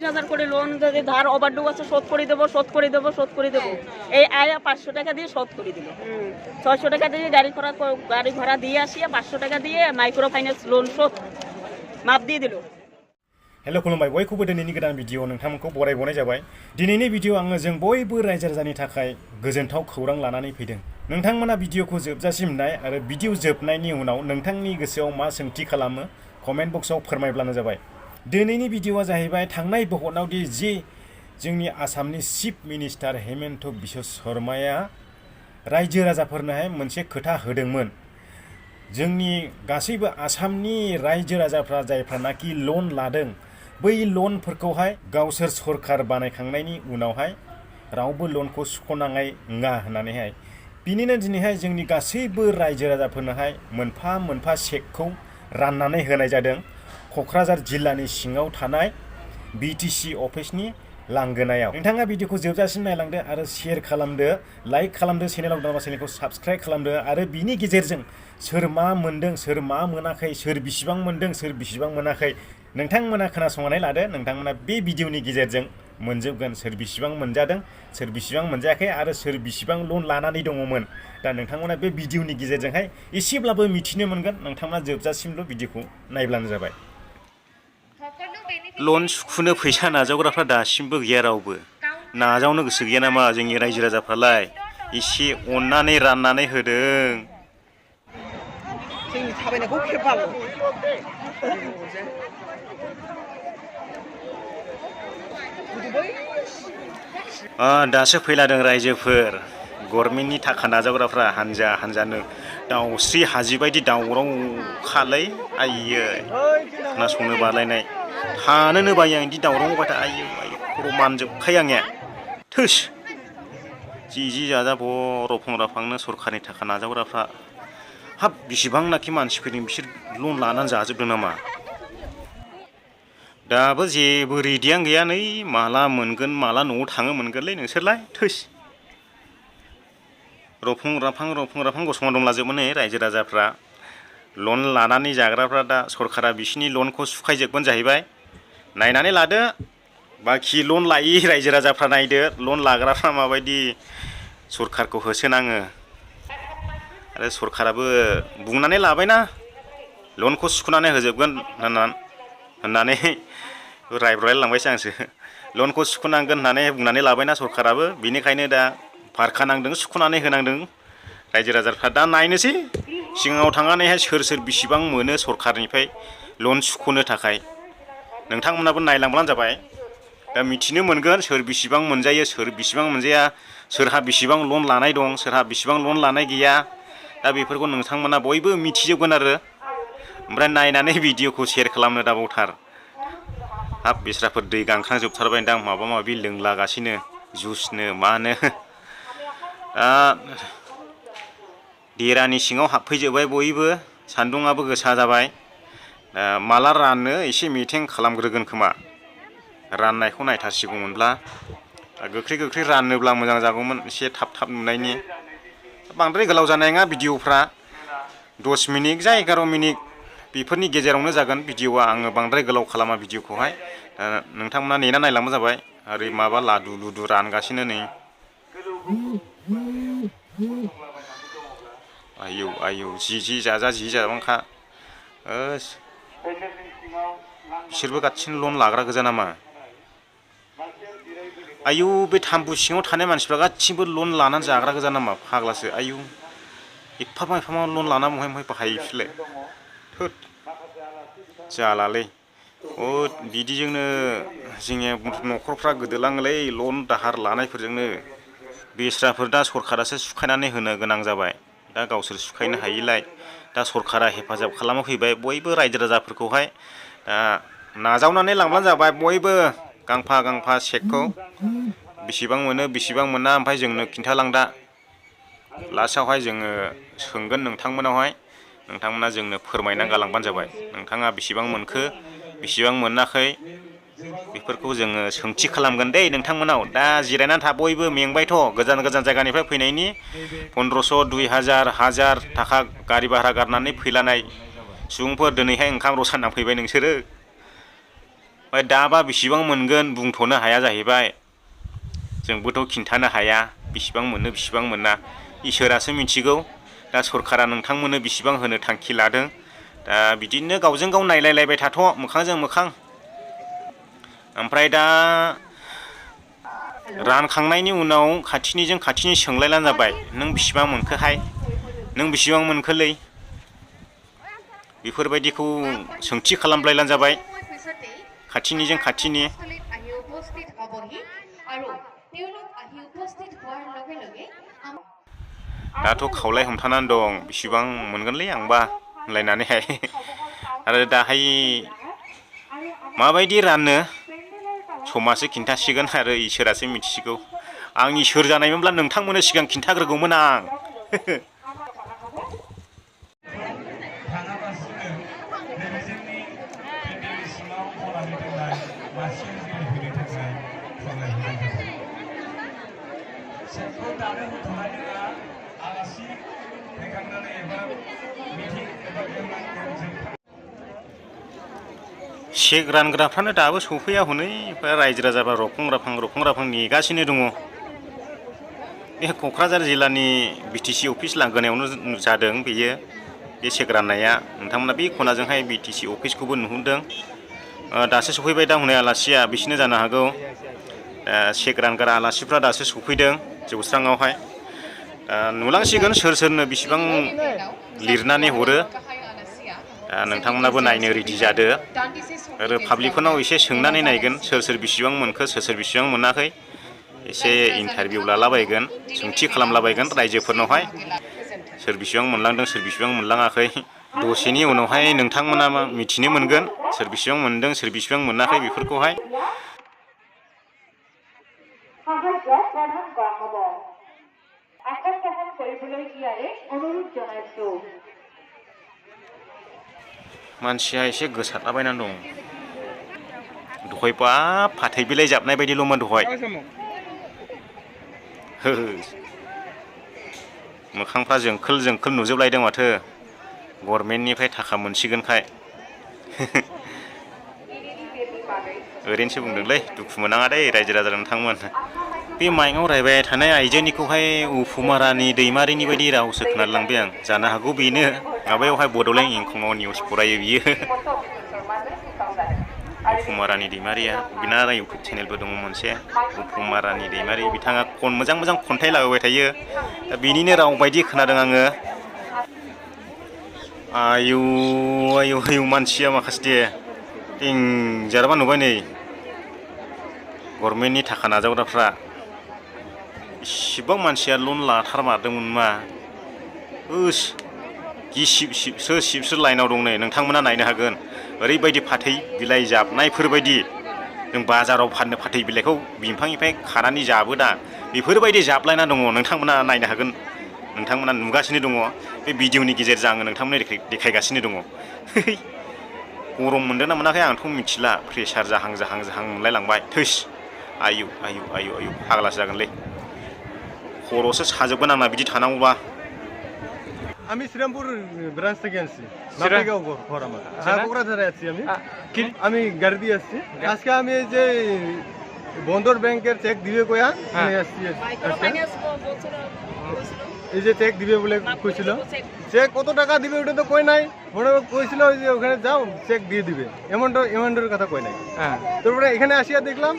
হাজার করে লোন যদি ধার ওভারড্যু আছে শোধ করে দেবো এই আয়া 500 টাকা দিয়ে শোধ করে দিল 600 টাকা দিয়ে গাড়ি ভাড়া দিয়ে আসিয়া 500 টাকা দিয়ে মাইক্রো फाइनेंस लोन शोध माफ দিয়ে दिल। हेल' खुलुमबाय बयखौबो दिनैनि गोदान भिडिअ नोंथांमोनखौ बरायबावनाय जाबाय। दिनैनि भिडिअ आङो जों बयबो रायजो राजानि थाखाय गोजोनथाव खौरां लानानै फैदों। नोंथांमोना भिडिअखौ जोबजासिम नाय आरो भिडिअ जोबनायनि उनाव नोंथांनि गोसोआव मा सोंथि खालामो कमेन्ट बक्सआव फोरमायब्लानो जाबाय। दिनैनि भिडिअआ जाहैबाय थांनाय भटआवदि जि जोंनि आसामनि चिफ मिनिस्टार हेमन्त बिश्व शर्माया रायजो राजाफोरनोहाय मोनसे खोथा होदोंमोन। जोंनि गासैबो आसामनि रायजो राजाफ्रा जायफ्रानाखि लन लादों बै लनफोरखौहाय गावसोर सरखार बानायखांनायनि उनावहाय रावबो लनखौ सुख'नाङै नङा होननानैहाय बिनिनो दिनैहाय जोंनि गासैबो रायजो राजाफोरनोहाय मोनफा मोनफा चेकखौ राननानै होनाय जादों। क'क्राझार जिल्लानि सिङाव थानाय बिटिसि अफिसनि लांगोनायाव। नोंथाङा भिडिअखौ जोबजासिम नायलांदो आरो शेयार खालामदो, लाइक खालामदो, चेनेलाव गोदानबा चेनेलखौ साबस्क्राइब खालामदो आरो बिनि गेजेरजों सोर मा मोनदों, सोर मा मोनाखै, सोर बिसिबां मोनदों, सोर बिसिबां मोनाखै नोंथांमोना खोनासंनानै लादो। नोंथांमोना बे भिडिअनि गेजेरजों मोनजोबगोन सोर बिसिबां मोनजादों, सोर बिसिबां मोनजायाखै आरो सोर बिसिबां लन लानानै दङमोन। दा नोंथांमोना बे भिडिअनि गेजेरजोंहाय एसेब्लाबो मिथिनो मोनगोन। नोंथांमोना जोबजासिमल' भिडिअखौ नायब्लानो जाबाय। लन सुख'नो फैसा नाजावग्राफ्रा दासिमबो गैया रावबो। नाजावनो गोसो गैया नामा जोंनि रायजो राजाफ्रालाय? एसे अननानै राननानै होदों। जोंनि थाबायनायखौ खेबाल दासो फैलादों रायजोफोर गभर्नमेन्टनि थाखा नाजावग्राफ्रा हानजा हानजानो दाउस्रि हाजि बायदि दावराव खालै आइयै खोनासंनो बालायनाय थानोनो बायो आं बिदि दावराव बाथा आइयै खर' मानजोबखायो आंनिया थोस जि जाजा बर' फंग्राफांनो सरखारनि थाखा नाजावग्राफ्रा हाब बिसिबांनाखि मानसि फैदों बिसोर लन लानानै जाजोबदों नामा? दाबो जेबो रेडियानो गैया नै माला मोनगोन माला न'आव थाङो मोनगोनलै नोंसोरलाय थोस रफं राफां गसंना दंलाजोबो नै रायजो राजाफ्रा लन लानानै जाग्राफ्रा दा सरकारा बिसिनि लनखौ सुखायजोबगोन जाहैबाय। नायनानै लादो बाखि लन लायै रायजो राजाफ्रा नायदो लन लाग्राफ्रा माबायदि सरकारखौ होसोनाङो। आरो सरकाराबो बुंनानै लाबायना लनखौ सुख'नानै होजोबगोन होननानै रायब्रायलांबायसो आंसो लनखौ सुख'नांगोन होननानै बुंनानै लाबायना सरकाराबो बेनिखायनो दा फारखा नांदों सुख'नानै होनांदों रायजो राजाफ्रा। दा नायनोसै सिगाङाव थांनानैहाय सोर बिसिबां मोनो सरकारनिफ्राय लन सुख'नो थाखाय नोंथांमोनाबो नायलांब्लानो जाबाय। दा मिथिनो मोनगोन सोर बिसिबां मोनजायो सोर बिसिबां मोनजाया, सोरहा बिसिबां लन लानाय दं सोरहा बिसिबां लन लानाय गैया। दा बेफोरखौ नोंथांमोना बयबो मिथिजोबगोन आरो ओमफ्राय नायनानै भिडिअखौ शेयार खालामनो दाबावथार। हाब बिस्राफोर दै गांखांजोबथारबायदां माबा माबि लोंलागासिनो जुसनो मानो। देरानि सिङाव हाबफैजोब्बाय बयबो सान्दुङाबो गोसा जाबाय। माला राननो एसे मिटिं खालामग्रोगोन खोमा राननायखौ नायथारसिगौमोनब्ला गोख्रै रानोब्ला मोजां जागौमोन एसे थाब नुनायनि। बांद्राय गोलाव जानाय नङा भिडिअफ्रा 10 मिनिट जा 11 मिनिट बेफोरनि गेजेरावनो जागोन भिडिअआ। आङो बांद्राय गोलाव खालामा भिडिअखौहाय नोंथांमोना नेना नायलांबानो जाबाय। ओरै माबा लादु लुदु रानगासिनो नै आयौ जि जाबांखा बिसोरबो गासिनो लन लाग्रा गोजा नामा? आयौ बे थाम्बु सिङाव थानाय मानसिफ्रा गासिबो लन लानानै जाग्रा गोजा नामा? फाग्लासो आयौ एफा लन लाना बहाय बाहायो बिसोरलाय थोद जालालै बिदिजोंनो जोंनि न'खरफ्रा गोदोलाङोलै लन दाहार लानायफोरजोंनो। बेस्राफोर दा सरकारासो सुखायनानै होनो गोनां जाबाय। दा गावसोर सुखायनो हायिलाय दा सरकारा हेफाजाब खालामनो फैबाय बयबो रायजो राजाफोरखौहाय। नाजावनानै लांब्लानो जाबाय बयबो गांफा चेकखौ बेसेबां मोनो बेसेबां मोना ओमफ्राय जोंनो खिन्थालां। दा लास्टआवहाय जोङो सोंगोन नोंथांमोना जोंनो फोरमायना गालांबानो जाबाय नोंथाङा बेसेबां मोनखो बेसेबां मोनाखै बेफोरखौ जोङो सोंथि खालामगोन दे नोंथांमोनाव। दा जिरायनानै था बयबो मेंबायथ' गोजान जायगानिफ्राय फैनायनि 1500 2000 थाखा गारि भारा गारनानै फैलानाय सुबुंफोर दिनैहाय ओंखाम रसा नांफैबाय नोंसोरो। ओमफ्राय दाबा बेसेबां मोनगोन बुंथ'नो हाया जाहैबाय जोंबोथ' खिन्थानो हाया बेसेबां मोनो बेसेबां मोना इसोरासो मिथिगौ दा सरकारा नोंथांमोननो बेसेबां होनो थांखि लादों दा बिदिनो गावजों गाव नायलायलायबाय थाथ' मोखांजों मोखां ओमफ्राय दा रानखांनायनि उनाव खाथिनिजों खाथिनि सोंलायलान जाबाय नों बेसेबां मोनखोहाय नों बेसेबां मोनखोलै बेफोरबायदिखौ सोंथि खालामलायलान जाबाय खाथिनिजों खाथिनि दाथ' खावलाय हमथानानै दं बेसेबां मोनगोनलै आंबा होनलायनानैहाय आरो दाहाय माबायदि रानो समासो खिन्थासिगोन आरो इसोरासो मिथिसिगौ आं इसोर जानायमोनब्ला नोंथांमोननो सिगां खिन्थाग्रोगौमोन आं चेक रानग्राफ्रानो दाबो सफैया हनै रायजो राजाफ्रा रफं राफां नेगासिनो दङ बे क'क्राझार जिल्लानि बिटिसि अफिस लांगोनायावनो जादों बेयो बे चेक राननाया नोंथांमोना बे खनाजोंहाय बिटिसि अफिसखौबो नुहुरदों दासो सफैबाय दा हनै आलासिया बिसोरनो जानो हागौ चेक रानग्रा आलासिफ्रा दासो सफैदों जौस्राङावहाय नुलांसिगोन सोर सोरनो बेसेबां लिरनानै हरो नोंथांमोनाबो नायनो रेडि जादो आरो पाब्लिकफोरनाव एसे सोंनानै नायगोन सोर सोर बेसेबां मोनखो सोर सोर बेसेबां मोनाखै एसे इन्टारभिउ लालाबायगोन सोंथि खालामलाबायगोन रायजोफोरनावहाय सोर बेसेबां मोनलांदों सोर बेसेबां मोनलाङाखै दसेनि उनावहाय नोंथांमोना मिथिनो मोनगोन सोर बेसेबां मोनदों सोर बेसेबां मोनाखै बेफोरखौहाय मानसिया एसे गोसारलाबायनानै दं दहाय बाब फाथै बिलाइ जाबनाय बायदिल'मोन दहाय मोखांफ्रा जोंखोल जोंखोल नुजोबलायदों माथो गभर्नमेन्टनिफ्राय थाखा मोनसिगोनखाय ओरैनोसो बुंदोंलै दुखु मोनाङा दे रायजो राजा नोंथांमोन बे माइकआव रायबाय थानाय आइजोनिखौहाय उफुमारानि दैमारिनि बायदि रावसो खोनालांबाय आं जानो हागौ बेनो माबायावहाय बड'लेण्ड इंखङाव निउस फरायो बियो उफुमारानि दैमारिया बिना इउटुब चेनेलबो दङ मोनसे उफुमारानि दैमारि बिथाङा मोजां मोजां खन्थाइ लाबोबाय थायो दा बिनिनो राव बायदि खोनादों आङो आयु आयु आयु मानसिया माखासे देंजारबा नुबाय नै गभर्नमेन्टनि थाखा नाजावग्राफ्रा इसिबां मानसिया लन लाथारमारदोंमोन मा गिसिब सिबसो सिबसो लाइनाव दं नै नोंथांमोना नायनो हागोन ओरैबायदि फाथै बिलाइ जाबनायफोरबायदि जों बाजाराव फाननो फाथै बिलाइखौ बिफांनिफ्राय खानानै जाबो दा बेफोरबायदि जाबलायना दङ नोंथांमोना नायनो हागोन नोंथांमोना नुगासिनो दङ बे भिडिअनि गेजेरजों आङो नोंथांमोननो देखायगासिनो दङ गरम मोनदों ना मोनाखै आंथ' मिथिला प्रेसार जाहां जाहां जाहां मोनलायलांबाय थैस आयु आयु आयु आयु फाग्लासो जागोनलै खर'सो साजोबगोन आंना बिदि थानांगौबा আমি শ্রীরামপুর ব্রাঞ্চ থেকে আসছি নাটেগাঁও ঘর আমার কোকরাঝারে আছি আমি গাড়ি দিয়ে আসছি আজকে আমি এই যে বন্দর ব্যাংকের চেক দিবে কয়া আমি আসছি এই যে চেক দিবে বলে কইছিল চেক কত টাকা দিবে ওটা তো কই নাই মনে কইছিল যে ওখানে যাও চেক দিয়ে দিবে এমাউন্টের কথা কই নাই তারপরে এখানে আসিয়া দেখলাম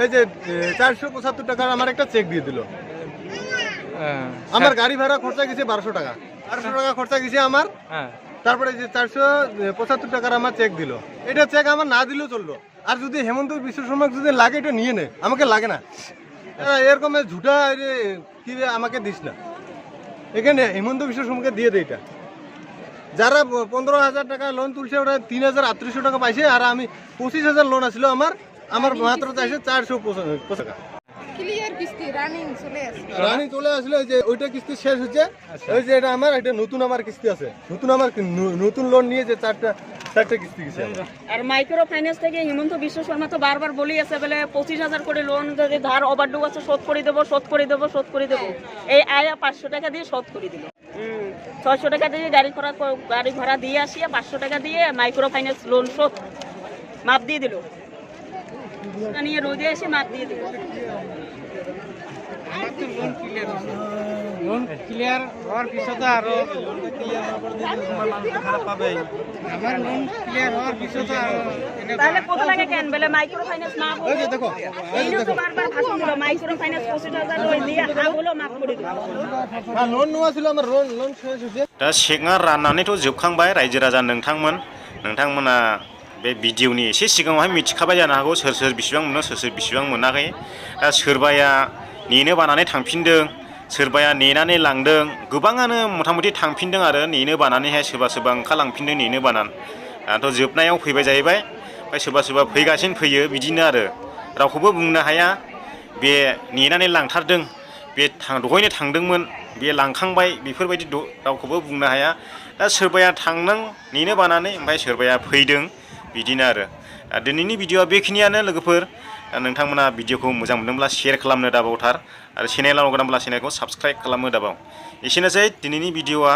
এই যে 475 টাকার আমার একটা চেক দিয়ে দিল আমার গাড়ি ভাড়া খরচা গেছে 1200 টাকা 1200 টাকা খরচা গেছে আমার তারপরে যে 475 টাকার আমার চেক দিল এটা চেক আমার না দিলেও চললো আর যদি হেমন্ত বিশ্ব শর্মা যদি লাগে এটা নিয়ে নে আমাকে লাগে না এরকম ঝুটা কি আমাকে দিস না এখানে হেমন্ত বিশ্ব শর্মাকে দিয়ে দে এটা যারা 15,000 টাকা লোন তুলছে ওরা 3,3800 টাকা পাইছে আর আমি 25,000 লোন আসছিল আমার মাত্র চাইছে 450 টাকা ক্লিয়ার কিস্তি রানিং চলে আসলো এই যে ওইটা কিস্তি শেষ হচ্ছে ওই যে এটা আমার একটা নতুন আমার কিস্তি আছে নতুন লোন নিয়ে যে চারটা কিস্তি গেছে আর মাইক্রো ফাইন্যান্স থেকে হিমন্ত বিশ্ব শর্মা তো বারবার বলেই আছে বলে 25,000 করে লোন যদি ধার ওভারড্যু আছে শোধ করে দেবো শোধ করে দেবো শোধ করে দেবো এই আয়া 500 টাকা দিয়ে শোধ করে দিল 600 টাকা দিয়ে গাড়ি ভাড়া দিয়ে আসিয়া 500 টাকা দিয়ে মাইক্রো ফাইন্যান্স লোন শোধ মাপ দিয়ে দিল নিয়ে রোদে এসে মাপ দিয়ে দেবো। লোন ক্লিয়ার হওয়ার পিছতে আরো খারাপ পাবে আমার লোন ক্লিয়ার হওয়ার পিছতে আরো তাহলে কত লাগে কেন বলে মাইক্রো ফাইন্যান্স না এই যে দেখো এই তো বারবার ভাষণ দিল মাইক্রো ফাইন্যান্স 25,000 ওই দিয়ে আগুলো মাপ করে দিল। হ্যাঁ লোন নেওয়া ছিল আমার লোন শেষ হয়েছে दा सेकआ राननानैथ' जोबखांबाय रायजो राजा नोंथांमोना बे भिडिअनि एसे सिगाङावहाय मिथिखाबाय जानो हागौ सोर सोर बिसिबां मोनो सोर सोर बिसिबां मोनाखै दा सोरबाया नेनो बानानै थांफिनदों सोरबाया नेनानै लांदों गोबाङानो मथा-मथि थांफिनदों आरो नेनो बानानैहाय सोरबा सोरबा ओंखारलांफिनदों नेनो बानानै दाथ' जोबनायाव फैबाय जाहैबाय ओमफ्राय सोरबा सोरबा फैगासिनो फैयो बिदिनो आरो रावखौबो बुंनो हाया बे नेनानै लांथारदों बे दहायनो थांदोंमोन बे लांखांबाय बेफोरबायदि रावखौबो बुंनो हाया दा सोरबाया थांदों नेनो बानानै ओमफ्राय सोरबाया फैदों बिदिनो आरो दिनैनि भिडिअआ बेखिनियानो लोगोफोर दा नोंथांमोना भिडिअखौ मोजां मोनदोंब्ला शेयार खालामनो दाबावथार आरो चेनेलाव गोदानब्ला चेनेलखौ साबस्क्राइब खालामनो दाबाव एसेनोसै दिनैनि भिडिअआ